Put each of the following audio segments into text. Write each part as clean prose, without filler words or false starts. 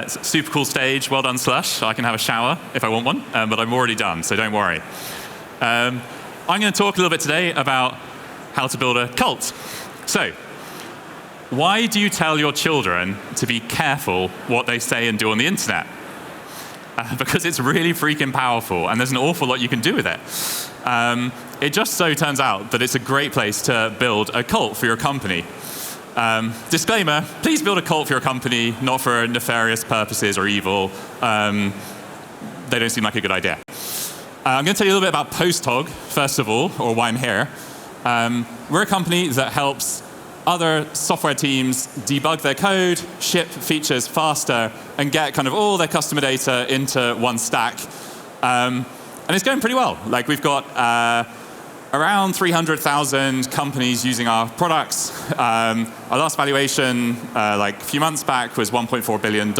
super cool stage. Well done, Slush. I can have a shower if I want one, but I'm already done, so don't worry. I'm going to talk a little bit today about how to build a cult. So, why do you tell your children to be careful what they say and do on the internet? Because it's really freaking powerful, and there's an awful lot you can do with it. It just so turns out that it's a great place to build a cult for your company. Disclaimer, please build a cult for your company, not for nefarious purposes or evil. They don't seem like a good idea. I'm going to tell you a little bit about posthog, first of all, or why I'm here. We're a company that helps other software teams debug their code, ship features faster, and get kind of all their customer data into one stack. And it's going pretty well. Like, we've got around 300,000 companies using our products. Our last valuation, like a few months back, was $1.4 billion.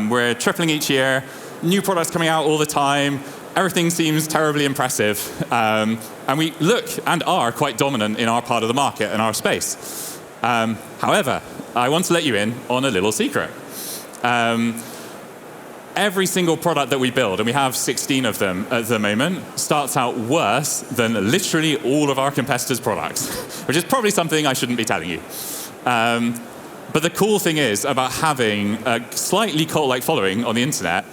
We're tripling each year. New products coming out all the time. Everything seems terribly impressive. And we look and are quite dominant in our part of the market and our space. However, I want to let you in on a little secret. Every single product that we build, and we have 16 of them at the moment, starts out worse than literally all of our competitors' products, which is probably something I shouldn't be telling you. But the cool thing is about having a slightly cult-like following on the internet,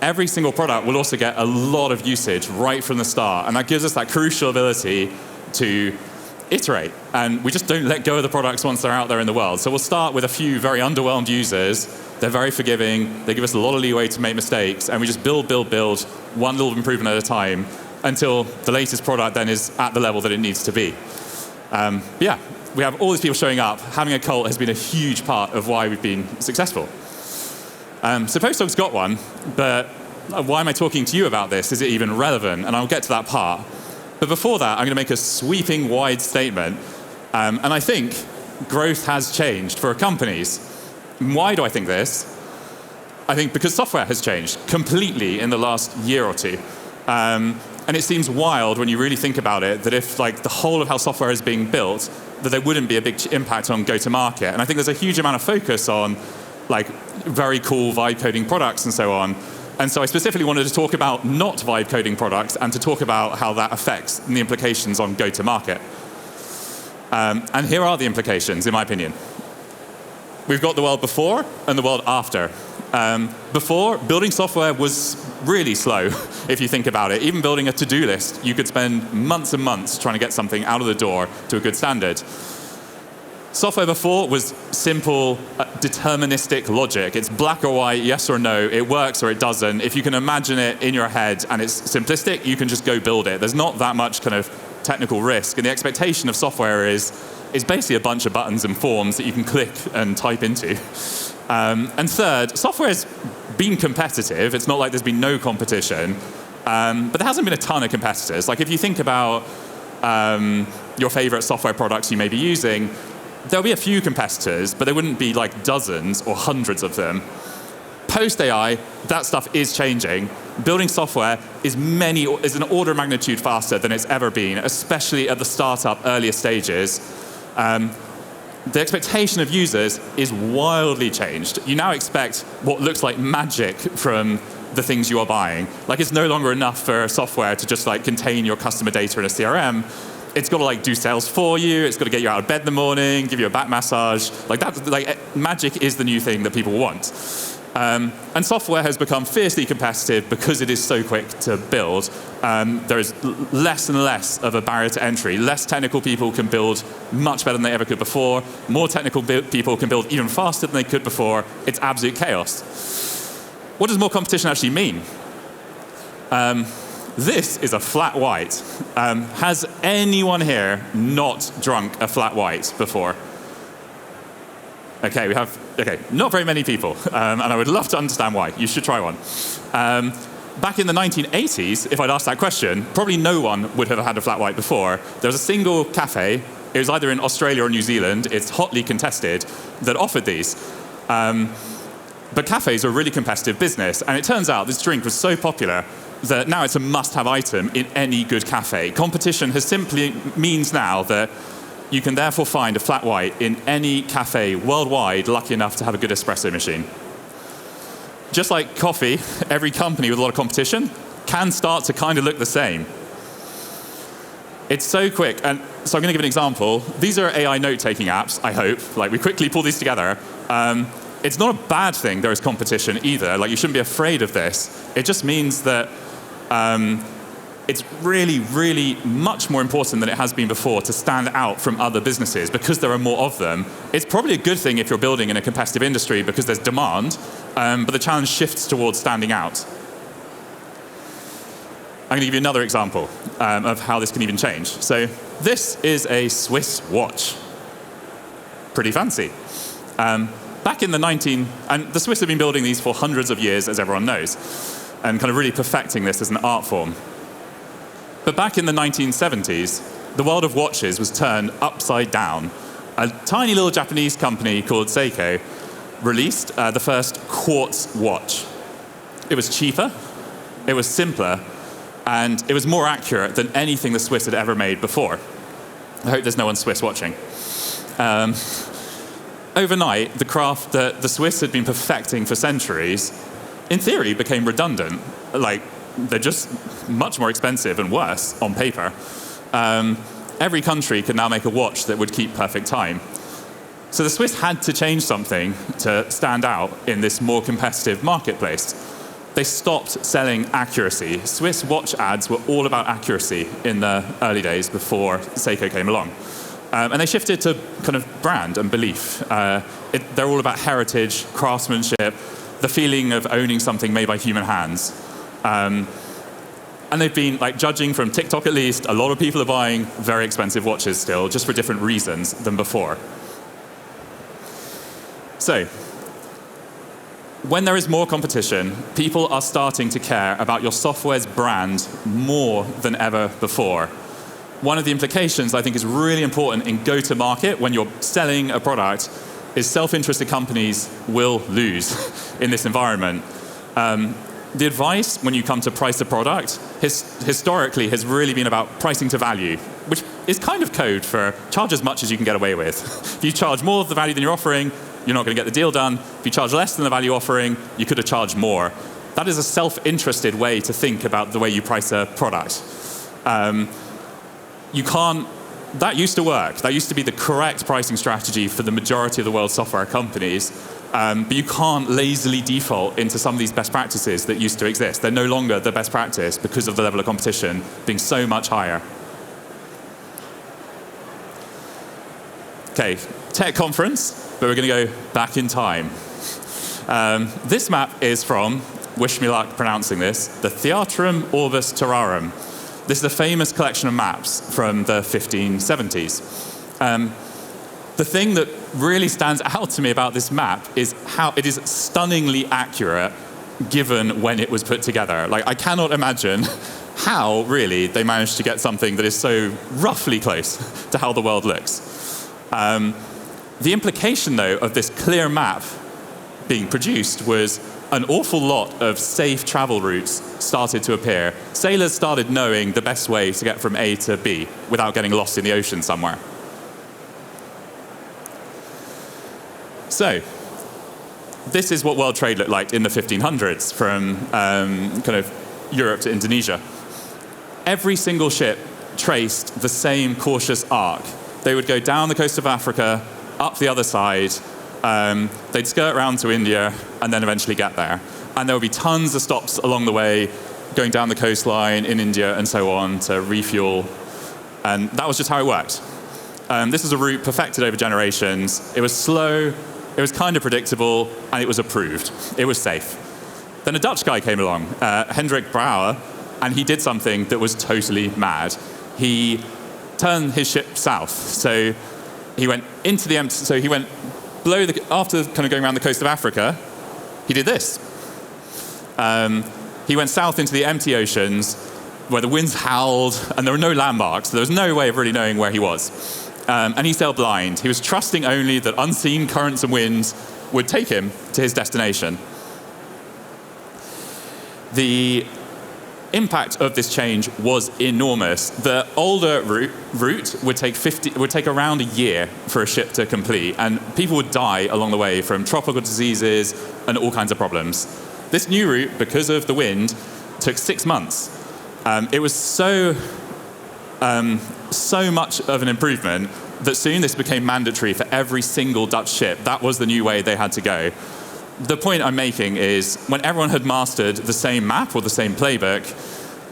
every single product will also get a lot of usage right from the start, and that gives us that crucial ability to iterate. And we just don't let go of the products once they're out there in the world. So we'll start with a few very underwhelmed users. They're very forgiving. They give us a lot of leeway to make mistakes, and we just build, one little improvement at a time until the latest product then is at the level that it needs to be. Yeah, we have all these people showing up. Having a cult has been a huge part of why we've been successful. So posthog's got one, but why am I talking to you about this? Is it even relevant? And I'll get to that part. But before that, I'm going to make a sweeping, wide statement. And I think growth has changed for companies. Why do I think this? I think because software has changed completely in the last year or two. And it seems wild when you really think about it, that if like the whole of how software is being built, that there wouldn't be a big impact on go-to-market. And I think there's a huge amount of focus on like very cool vibe coding products and so on. And so I specifically wanted to talk about not vibe coding products and to talk about how that affects and the implications on go-to-market. And here are the implications, in my opinion. We've got the world before and the world after. Before, building software was really slow, if you think about it. Even building a to-do list, you could spend months and months trying to get something out of the door to a good standard. Software before was simple, deterministic logic. It's black or white, yes or no. It works or it doesn't. If you can imagine it in your head and it's simplistic, you can just go build it. There's not that much kind of technical risk. And the expectation of software is basically a bunch of buttons and forms that you can click and type into. And third, software's been competitive. It's not like there's been no competition. But there hasn't been a ton of competitors. Like if you think about your favorite software products you may be using, there'll be a few competitors, but there wouldn't be like dozens or hundreds of them. Post-AI, that stuff is changing. Building software is an order of magnitude faster than it's ever been, especially at the startup earlier stages. The expectation of users is wildly changed. You now expect what looks like magic from the things you are buying. Like it's no longer enough for software to just like contain your customer data in a CRM. It's got to like do sales for you. It's got to get you out of bed in the morning, give you a back massage. Like that, like magic is the new thing that people want. And software has become fiercely competitive because it is so quick to build. There is less and less of a barrier to entry. Less technical people can build much better than they ever could before. More technical people can build even faster than they could before. It's absolute chaos. What does more competition actually mean? This is a flat white. Has anyone here not drunk a flat white before? Okay, not very many people, and I would love to understand why. You should try one. Back in the 1980s, if I'd asked that question, probably no one would have had a flat white before. There was a single cafe, it was either in Australia or New Zealand, it's hotly contested, that offered these. But cafes are a really competitive business, and it turns out this drink was so popular that now it's a must-have item in any good cafe. Competition has simply means now that you can therefore find a flat white in any cafe worldwide lucky enough to have a good espresso machine. just like coffee, every company with a lot of competition can start to kind of look the same. It's so quick, and so I'm going to give an example. These are AI note-taking apps, I hope. Like, we quickly pull these together. It's not a bad thing there is competition either. Like, you shouldn't be afraid of this. It just means that it's really, really much more important than it has been before to stand out from other businesses because there are more of them. It's probably a good thing if you're building in a competitive industry because there's demand, but the challenge shifts towards standing out. I'm going to give you another example of how this can even change. So this is a Swiss watch. Pretty fancy. Back in the and the Swiss have been building these for hundreds of years, as everyone knows, and kind of really perfecting this as an art form. But back in the 1970s, the world of watches was turned upside down. A tiny little Japanese company called Seiko released the first quartz watch. It was cheaper, it was simpler, and it was more accurate than anything the Swiss had ever made before. I hope there's no one Swiss watching. Overnight, the craft that the Swiss had been perfecting for centuries, in theory, became redundant. Like, they're just much more expensive and worse on paper. Every country could now make a watch that would keep perfect time. So the Swiss had to change something to stand out in this more competitive marketplace. They stopped selling accuracy. Swiss watch ads were all about accuracy in the early days before Seiko came along. And they shifted to kind of brand and belief. They're all about heritage, craftsmanship, the feeling of owning something made by human hands. And they've been, like, judging from TikTok at least, a lot of people are buying very expensive watches still, just for different reasons than before. So, when there is more competition, people are starting to care about your software's brand more than ever before. One of the implications I think is really important in go-to-market when you're selling a product is self-interested companies will lose in this environment. The advice when you come to price a product historically has really been about pricing to value, which is kind of code for charge as much as you can get away with. If you charge more of the value than you're offering, you're not going to get the deal done. If you charge less than the value offering, you could have charged more. That is a self-interested way to think about the way you price a product. That used to work. That used to be the correct pricing strategy for the majority of the world's software companies. But you can't lazily default into some of these best practices that used to exist. They're no longer the best practice because of the level of competition being so much higher. Okay, tech conference, but we're going to go back in time. This map is from, wish me luck pronouncing this, the Theatrum Orbis Terrarum. This is a famous collection of maps from the 1570s. The thing that really stands out to me about this map is how it is stunningly accurate given when it was put together. Like, I cannot imagine how, really, they managed to get something that is so roughly close to how the world looks. The implication, though, of this clear map being produced was an awful lot of safe travel routes started to appear. Sailors started knowing the best way to get from A to B without getting lost in the ocean somewhere. So, this is what world trade looked like in the 1500s from kind of Europe to Indonesia. Every single ship traced the same cautious arc. They would go down the coast of Africa, up the other side, they'd skirt around to India, and then eventually get there. And there would be tons of stops along the way, going down the coastline in India and so on to refuel. And that was just how it worked. This was a route perfected over generations. It was slow, it was kind of predictable, and it was approved. It was safe. Then a Dutch guy came along, Hendrik Brouwer, and he did something that was totally mad. He turned his ship south. So he went into the empty, so he went below the, after kind of going around the coast of Africa, he did this. He went south into the empty oceans where the winds howled and there were no landmarks. So there was no way of really knowing where he was. And he sailed blind. He was trusting only that unseen currents and winds would take him to his destination. The impact of this change was enormous. The older route would take around a year for a ship to complete, and people would die along the way from tropical diseases and all kinds of problems. This new route, because of the wind, took 6 months. It was so much of an improvement that soon this became mandatory for every single Dutch ship. That was the new way they had to go. The point I'm making is when everyone had mastered the same map or the same playbook,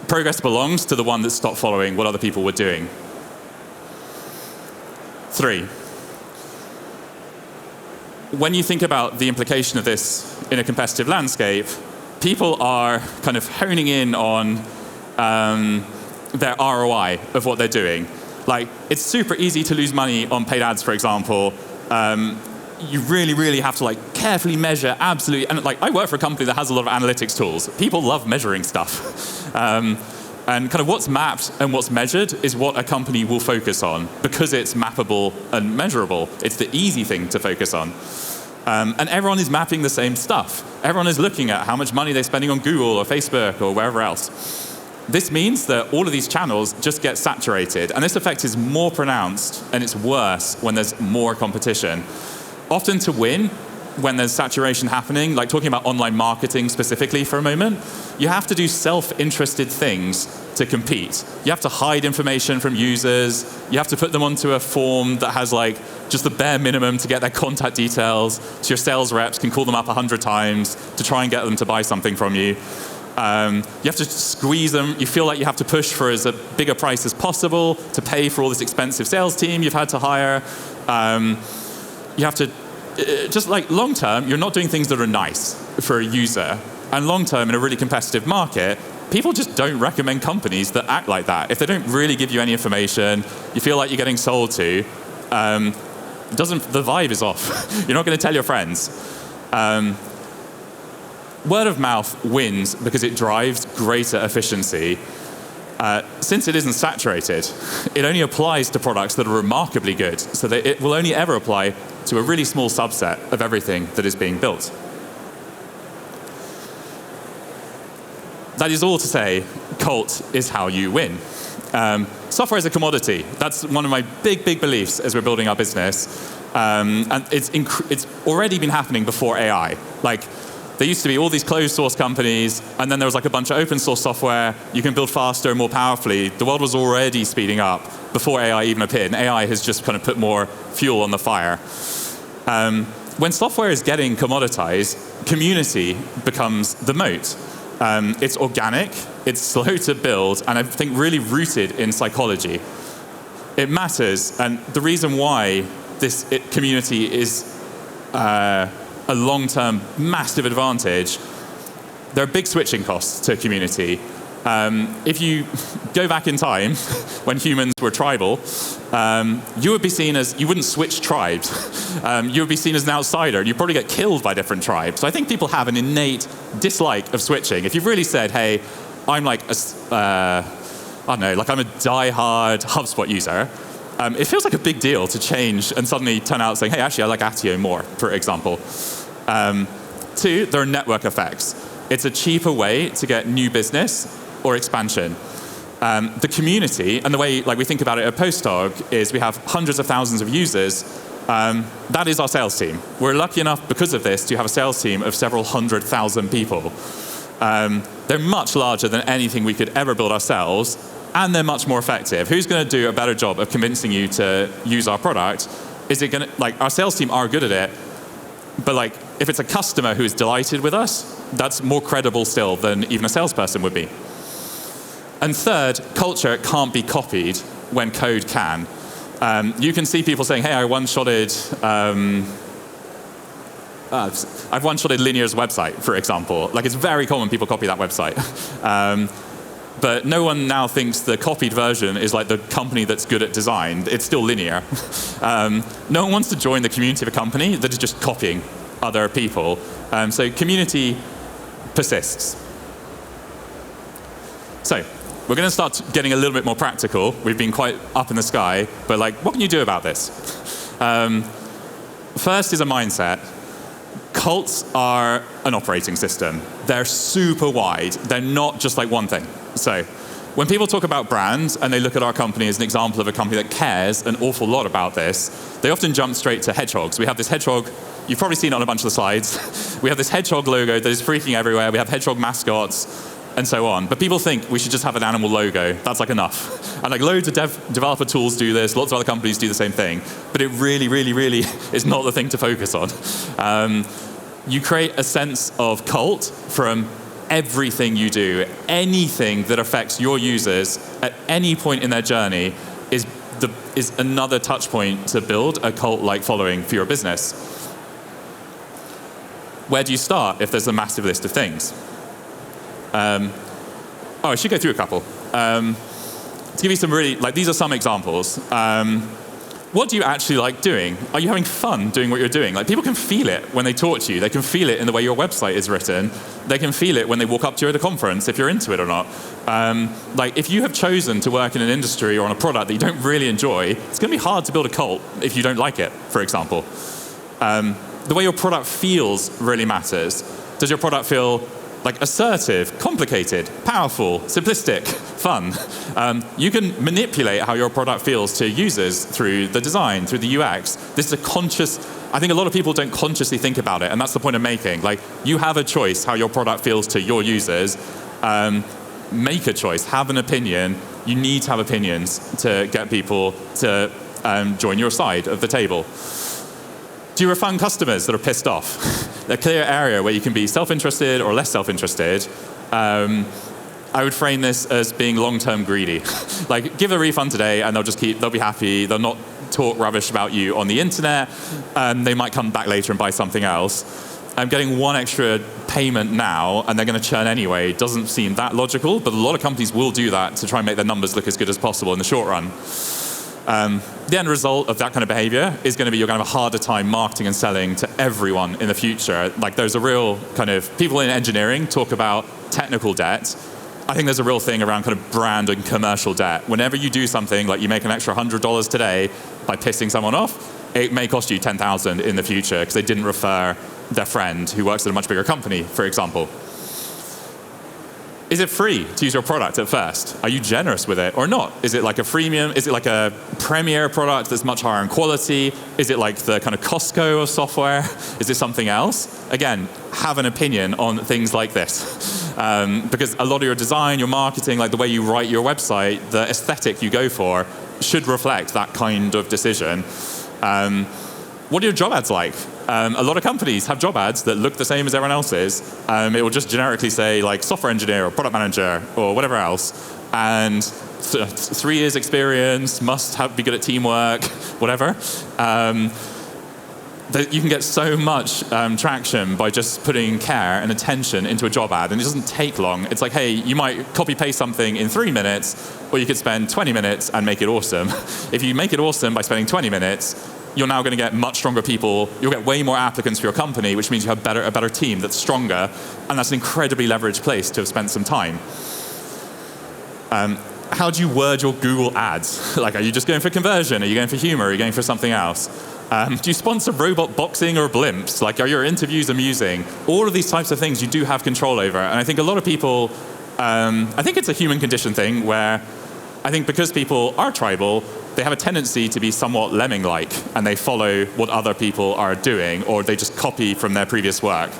progress belongs to the one that stopped following what other people were doing. 3. When you think about the implication of this in a competitive landscape, people are kind of honing in on their ROI of what they're doing. Like, it's super easy to lose money on paid ads, for example. You really, really have to like carefully measure absolutely. And like, I work for a company that has a lot of analytics tools. People love measuring stuff. And kind of what's mapped and what's measured is what a company will focus on because it's mappable and measurable. It's the easy thing to focus on. And everyone is mapping the same stuff. Everyone is looking at how much money they're spending on Google or Facebook or wherever else. This means that all of these channels just get saturated. And this effect is more pronounced and it's worse when there's more competition. Often to win, when there's saturation happening, like talking about online marketing specifically for a moment, you have to do self-interested things to compete. You have to hide information from users. You have to put them onto a form that has like just the bare minimum to get their contact details, so your sales reps can call them up 100 times to try and get them to buy something from you. You have to squeeze them. You feel like you have to push for as a bigger price as possible to pay for all this expensive sales team you've had to hire. You have to, just like long term, you're not doing things that are nice for a user. And long term, in a really competitive market, people just don't recommend companies that act like that. If they don't really give you any information, you feel like you're getting sold to, the vibe is off. You're not going to tell your friends. Word of mouth wins because it drives greater efficiency. Since it isn't saturated, it only applies to products that are remarkably good, so that it will only ever apply to a really small subset of everything that is being built. That is all to say, cult is how you win. Software is a commodity. That's one of my big, big beliefs as we're building our business. And it's already been happening before AI. Like, there used to be all these closed source companies, and then there was like a bunch of open source software. You can build faster and more powerfully. The world was already speeding up before AI even appeared, and AI has just kind of put more fuel on the fire. When software is getting commoditized, community becomes the moat. It's organic, it's slow to build, and I think really rooted in psychology. It matters, and the reason why this community is a long-term massive advantage, there are big switching costs to community. If you go back in time, when humans were tribal, you would be seen as, you wouldn't switch tribes. You would be seen as an outsider, and you'd probably get killed by different tribes. So I think people have an innate dislike of switching. If you've really said, hey, I'm like I don't know, like I'm a die-hard HubSpot user, it feels like a big deal to change and suddenly turn out saying, hey, actually, I like Attio more, for example. 2, there are network effects. It's a cheaper way to get new business or expansion. The community, and the way like we think about it at posthog, is we have hundreds of thousands of users. That is our sales team. We're lucky enough, because of this, to have a sales team of several 100,000 people. They're much larger than anything we could ever build ourselves, and they're much more effective. Who's going to do a better job of convincing you to use our product? Is it going to, like, our sales team are good at it, but like, if it's a customer who is delighted with us, that's more credible still than even a salesperson would be. And 3rd, culture can't be copied when code can. You can see people saying, hey, I've one-shotted Linear's website, for example. Like, it's very common people copy that website. But no one now thinks the copied version is like the company that's good at design. It's still Linear. No one wants to join the community of a company that is just copying other people. So community persists. So we're going to start getting a little bit more practical. We've been quite up in the sky, but like, what can you do about this? First is a mindset. Cults are an operating system. They're super wide. They're not just like one thing. So when people talk about brands and they look at our company as an example of a company that cares an awful lot about this, they often jump straight to hedgehogs. We have this hedgehog, you've probably seen it on a bunch of the slides. We have this hedgehog logo that is freaking everywhere. We have hedgehog mascots and so on. But people think we should just have an animal logo. That's like enough. And like loads of developer tools do this. Lots of other companies do the same thing. But it really, really, really is not the thing to focus on. You create a sense of cult from everything you do. Anything that affects your users at any point in their journey is another touch point to build a cult-like following for your business. Where do you start if there's a massive list of things? I should go through a couple. To give you some really, these are some examples. What do you actually like doing? Are you having fun doing what you're doing? People can feel it when they talk to you. They can feel it in the way your website is written. They can feel it when they walk up to you at a conference, if you're into it or not. If you have chosen to work in an industry or on a product that you don't really enjoy, it's going to be hard to build a cult if you don't like it, for example. The way your product feels really matters. Does your product feel assertive, complicated, powerful, simplistic, fun? You can manipulate how your product feels to users through the design, through the UX. This is a conscious, I think a lot of people don't consciously think about it, and that's the point I'm making. You have a choice how your product feels to your users. Make a choice, have an opinion. You need to have opinions to get people to join your side of the table. Do you refund customers that are pissed off? A clear area where you can be self-interested or less self-interested. I would frame this as being long-term greedy. Give a refund today and they'll be happy. They'll not talk rubbish about you on the internet. They might come back later and buy something else. Getting one extra payment now and they're going to churn anyway doesn't seem that logical, but a lot of companies will do that to try and make their numbers look as good as possible in the short run. The end result of that kind of behavior is going to be you're going to have a harder time marketing and selling to everyone in the future. There's a real kind of, people in engineering talk about technical debt. I think there's a real thing around kind of brand and commercial debt. Whenever you do something like you make an extra $100 today by pissing someone off, it may cost you $10,000 in the future because they didn't refer their friend who works at a much bigger company, for example. Is it free to use your product at first? Are you generous with it or not? Is it like a freemium? Is it like a premier product that's much higher in quality? Is it like the kind of Costco of software? Is it something else? Again, have an opinion on things like this. Because a lot of your design, your marketing, the way you write your website, the aesthetic you go for should reflect that kind of decision. What are your job ads like? A lot of companies have job ads that look the same as everyone else's. It will just generically say software engineer or product manager or whatever else. And 3 years experience, be good at teamwork, whatever. You can get so much traction by just putting care and attention into a job ad, and it doesn't take long. It's hey, you might copy-paste something in 3 minutes, or you could spend 20 minutes and make it awesome. If you make it awesome by spending 20 minutes, you're now going to get much stronger people. You'll get way more applicants for your company, which means you have a better team that's stronger, and that's an incredibly leveraged place to have spent some time. How do you word your Google ads? Are you just going for conversion? Are you going for humor? Are you going for something else? Do you sponsor robot boxing or blimps? Are your interviews amusing? All of these types of things you do have control over. And I think a lot of people, I think it's a human condition thing where I think because people are tribal, they have a tendency to be somewhat lemming-like, and they follow what other people are doing, or they just copy from their previous work.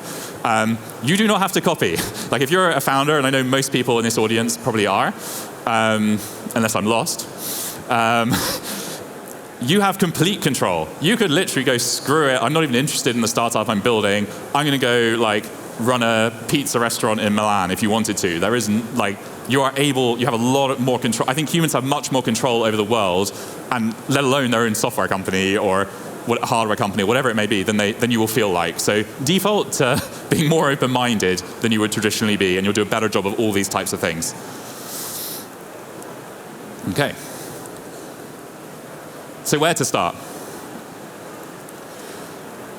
You do not have to copy. If you're a founder, and I know most people in this audience probably are, unless I'm lost, you have complete control. You could literally go, screw it, I'm not even interested in the startup I'm building. I'm going to go run a pizza restaurant in Milan if you wanted to. There isn't you have a lot more control. I think humans have much more control over the world, and let alone their own software company or hardware company, whatever it may be, than you will feel like. So default to being more open-minded than you would traditionally be, and you'll do a better job of all these types of things. Okay. So where to start?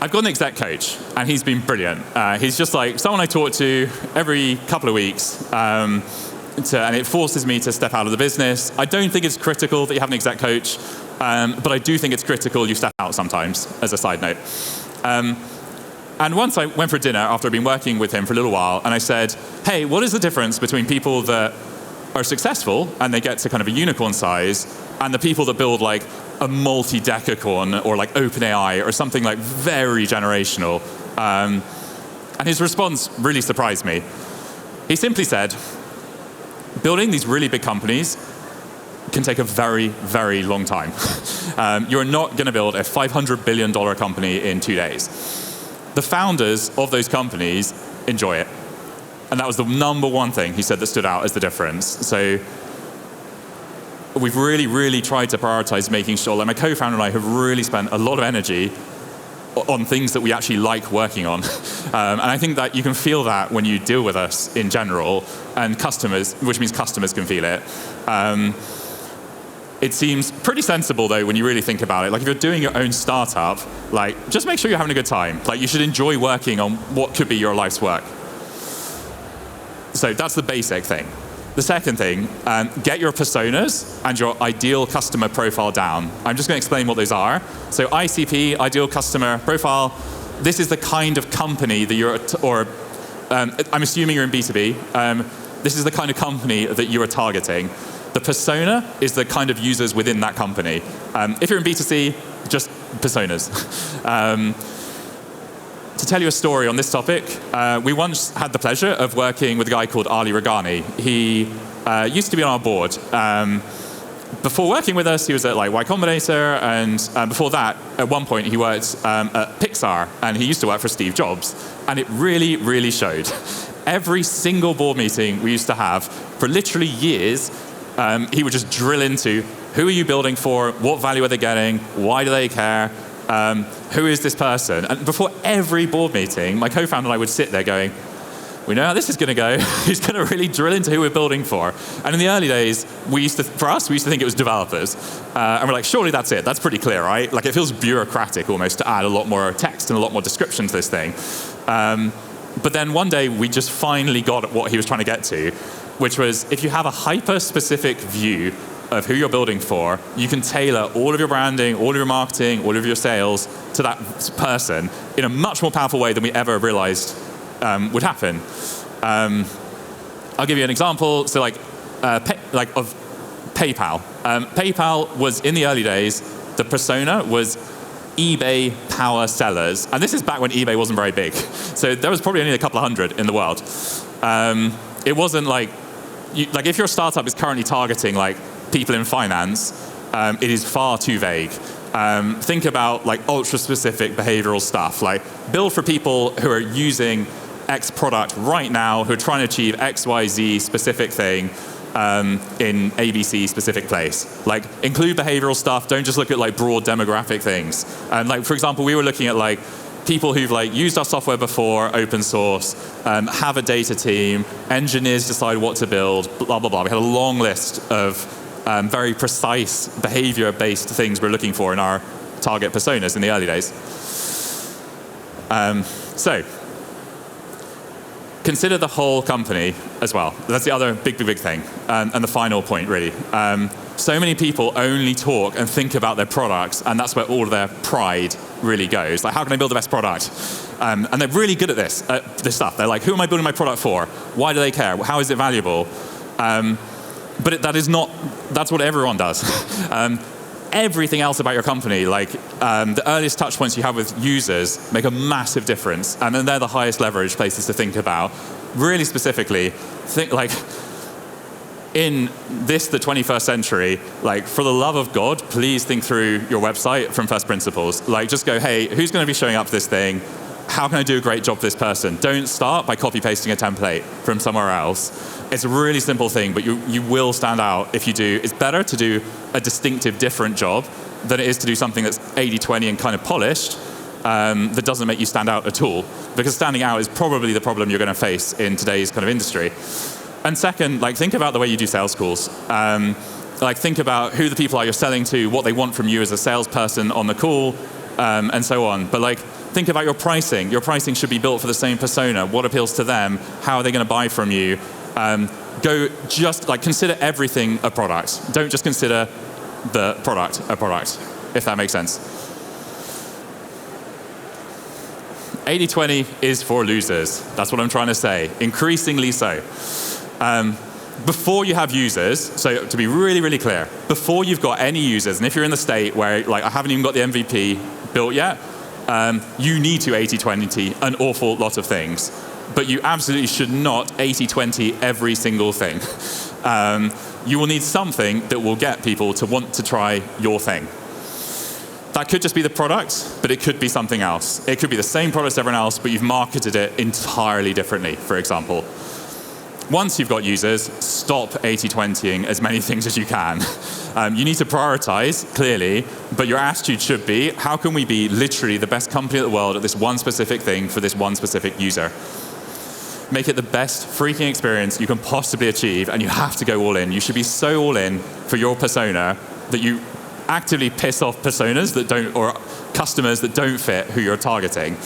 I've got an exec coach, and he's been brilliant. He's just someone I talk to every couple of weeks, and it forces me to step out of the business. I don't think it's critical that you have an exec coach, but I do think it's critical you step out sometimes, as a side note. And once I went for dinner after I'd been working with him for a little while, and I said, hey, what is the difference between people that are successful and they get to kind of a unicorn size, and the people that build like a multi-decacorn or like OpenAI or something like very generational. And his response really surprised me. He simply said, building these really big companies can take a very, very long time. You're not going to build a $500 billion company in 2 days. The founders of those companies enjoy it. And that was the number one thing he said that stood out as the difference. So we've really, really tried to prioritize making sure, like my co-founder and I have really spent a lot of energy on things that we actually like working on. And I think that you can feel that when you deal with us in general, and customers, which means customers can feel it. It seems pretty sensible, though, when you really think about it. Like, if you're doing your own startup, like, just make sure you're having a good time. Like, you should enjoy working on what could be your life's work. So that's the basic thing. The second thing, get your personas and your ideal customer profile down. I'm just going to explain what those are. So ICP, ideal customer profile, this is the kind of company that you're, I'm assuming you're in B2B. This is the kind of company that you are targeting. The persona is the kind of users within that company. If you're in B2C, just personas. To tell you a story on this topic, we once had the pleasure of working with a guy called Ali Ragani. He used to be on our board. Before working with us, he was at like Y Combinator, and before that, at one point, he worked at Pixar, and he used to work for Steve Jobs. And it really, really showed. Every single board meeting we used to have, for literally years, he would just drill into, who are you building for? What value are they getting? Why do they care? Who is this person? And before every board meeting, my co-founder and I would sit there going, we know how this is going to go. He's going to really drill into who we're building for. And in the early days, we used to think it was developers. And we're like, surely that's it. That's pretty clear, right? Like, it feels bureaucratic almost to add a lot more text and a lot more description to this thing. But then one day, we just finally got at what he was trying to get to, which was, if you have a hyper-specific view of who you're building for, you can tailor all of your branding, all of your marketing, all of your sales to that person in a much more powerful way than we ever realized would happen. I'll give you an example. So of PayPal. PayPal was, in the early days, the persona was eBay power sellers. And this is back when eBay wasn't very big. So there was probably only a couple of hundred in the world. It wasn't like if your startup is currently targeting like people in finance, it is far too vague. Think about like ultra-specific behavioral stuff, like build for people who are using X product right now, who are trying to achieve X, Y, Z specific thing in ABC specific place. Like, include behavioral stuff. Don't just look at like broad demographic things. And like, for example, we were looking at like people who've like used our software before, open source, have a data team, engineers decide what to build, blah, blah, blah. We had a long list of very precise behavior-based things we're looking for in our target personas in the early days. So, consider the whole company as well. That's the other big, big, big thing. And the final point, really. So many people only talk and think about their products, and that's where all of their pride really goes. Like, how can I build the best product? And they're really good at this stuff. They're like, who am I building my product for? Why do they care? How is it valuable? But that's what everyone does. Everything else about your company, like the earliest touch points you have with users, make a massive difference. And then they're the highest leverage places to think about. Really specifically, think like, in the 21st century, like, for the love of God, please think through your website from first principles. Like, just go, hey, who's going to be showing up for this thing? How can I do a great job for this person? Don't start by copy-pasting a template from somewhere else. It's a really simple thing, but you will stand out if you do. It's better to do a distinctive, different job than it is to do something that's 80-20 and kind of polished that doesn't make you stand out at all. Because standing out is probably the problem you're going to face in today's kind of industry. And second, like, think about the way you do sales calls. Like, think about who the people are you're selling to, what they want from you as a salesperson on the call, and so on. But like, think about your pricing. Your pricing should be built for the same persona. What appeals to them? How are they going to buy from you? Consider everything a product. Don't just consider the product a product, if that makes sense. 80-20 is for losers. That's what I'm trying to say. Increasingly so. before you have users, so to be really, really clear, before you've got any users, and if you're in the state where like I haven't even got the MVP built yet, you need to 80/20 an awful lot of things. But you absolutely should not 80/20 every single thing. You will need something that will get people to want to try your thing. That could just be the product, but it could be something else. It could be the same product as everyone else, but you've marketed it entirely differently, for example. Once you've got users, stop 80/20ing as many things as you can. You need to prioritize, clearly, but your attitude should be, how can we be literally the best company in the world at this one specific thing for this one specific user? Make it the best freaking experience you can possibly achieve, and you have to go all in. You should be so all in for your persona that you actively piss off personas that don't, or customers that don't fit who you're targeting.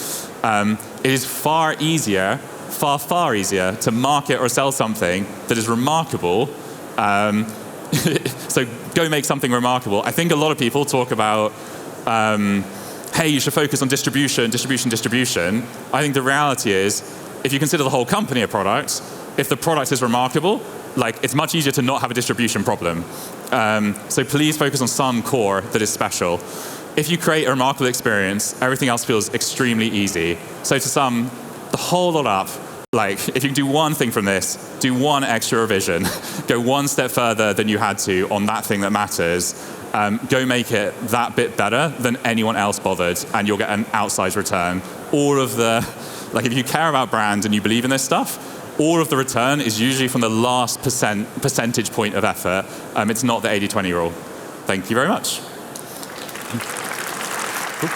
It is far easier to market or sell something that is remarkable. So go make something remarkable. I think a lot of people talk about, hey, you should focus on distribution. I think the reality is, if you consider the whole company a product, if the product is remarkable, like it's much easier to not have a distribution problem. So please focus on some core that is special. If you create a remarkable experience, everything else feels extremely easy. So to sum the whole lot up, like if you can do one thing from this, do one extra revision, go one step further than you had to on that thing that matters, go make it that bit better than anyone else bothered, and you'll get an outsized return. All of the, like if you care about brand and you believe in this stuff, all of the return is usually from the last percentage point of effort. It's not the 80/20 rule. Thank you very much. Cool.